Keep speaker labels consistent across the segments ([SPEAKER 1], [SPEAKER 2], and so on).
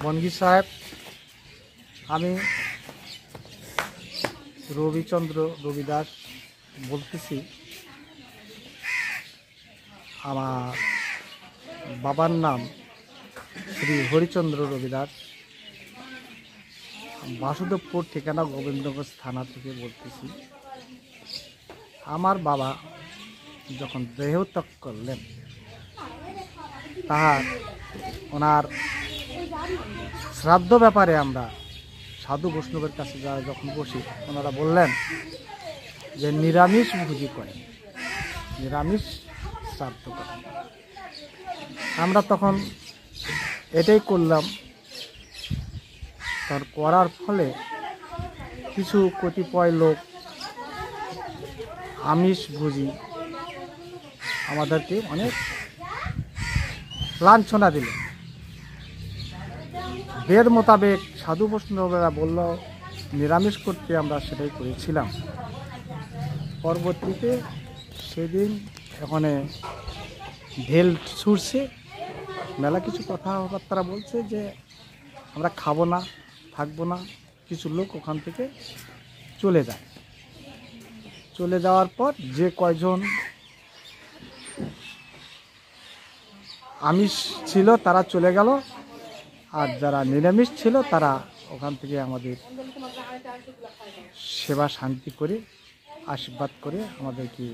[SPEAKER 1] বনগী সাহেব, আমি রবিচন্দ্র রবিদাস বলতেছি। আমার বাবার নাম শ্রী হরিচন্দ্র রবিদাস। বাসুদেবপুর, ঠিকানা গোবিন্দগঞ্জ থানা থেকে বলতেছি। আমার বাবা যখন দেহত্যাগ করলেন, তাহার ওনার শ্রাদ্ধ ব্যাপারে আমরা সাধু বৈষ্ণবের কাছে যারা যখন বসি, ওনারা বললেন যে নিরামিষ ভোজি করেন, নিরামিষ শ্রাদ্ধ করেন। আমরা তখন এটাই করলাম। তার করার ফলে কিছু কতিপয় লোক আমিষ ভোজি আমাদেরকে অনেক লাঞ্ছনা দিল। বেদ মোতাবেক সাধু বৈষ্ণবরা বলল নিরামিষ করতে, আমরা সেটাই করেছিলাম। পরবর্তীতে সেদিন ওখানে ঢেল ছুটছে, মেলা কিছু কথাবার্তা বলছে যে আমরা খাবো না, থাকবো না। কিছু লোক ওখান থেকে চলে যায়। চলে যাওয়ার পর যে কয়জন আমিষ ছিল তারা চলে গেল, আর যারা নিরামিষ ছিল তারা ওখান থেকে আমাদের সেবা শান্তি করে আশীর্বাদ করে আমাদেরকে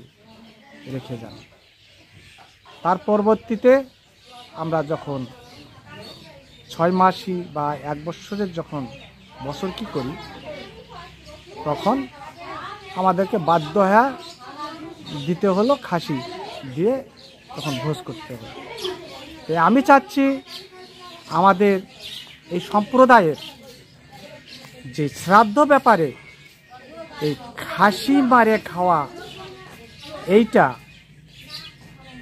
[SPEAKER 1] রেখে যান। তার পরবর্তীতে আমরা যখন 6 মাসই বা 1 বছরের যখন বছর কি করি, তখন আমাদেরকে বাধ্য হয়ে দিতে হলো খাসি দিয়ে, তখন ভোজ করতে হলো। তাই আমি চাচ্ছি আমাদের এই সম্প্রদায়ের যে শ্রাদ্ধ ব্যাপারে এই খাসি মারে খাওয়া, এইটা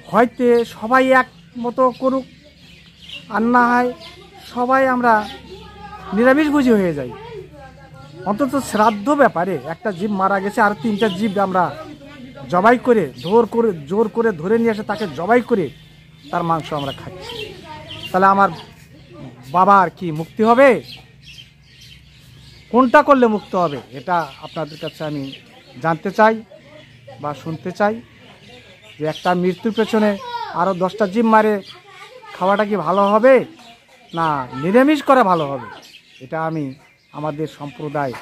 [SPEAKER 1] হয়তো সবাই এক মতো করুক, আর না হয় সবাই আমরা নিরামিষভোজী হয়ে যাই। অন্তত শ্রাদ্ধ ব্যাপারে একটা জীব মারা গেছে, আর 3টা জীব আমরা জবাই করে জোর করে ধরে নিয়ে এসে তাকে জবাই করে তার মাংস আমরা খাচ্ছি। তাহলে আমার বাবার কি মুক্তি হবে? কোনটা করলে মুক্ত হবে? এটা আপনাদের কাছে আমি জানতে চাই বা শুনতে চাই, যে একটা মৃত্যুর পেছনে আরও 10টা জীব মারে খাওয়াটা কি ভালো হবে, না নিরামিষ করা ভালো হবে? এটা আমি আমাদের সম্প্রদায়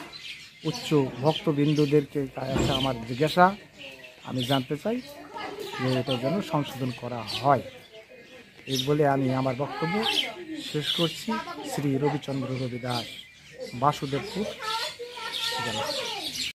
[SPEAKER 1] উচ্চ ভক্তবিন্দুদেরকে কাছে আমার জিজ্ঞাসা, আমি জানতে চাই যে এটা যেন সংশোধন করা হয়। এই বলে আমি আমার বক্তব্য শেষ করছি। শ্রী রবিচন্দ্র রবিদাস, বাসুদেবপুর।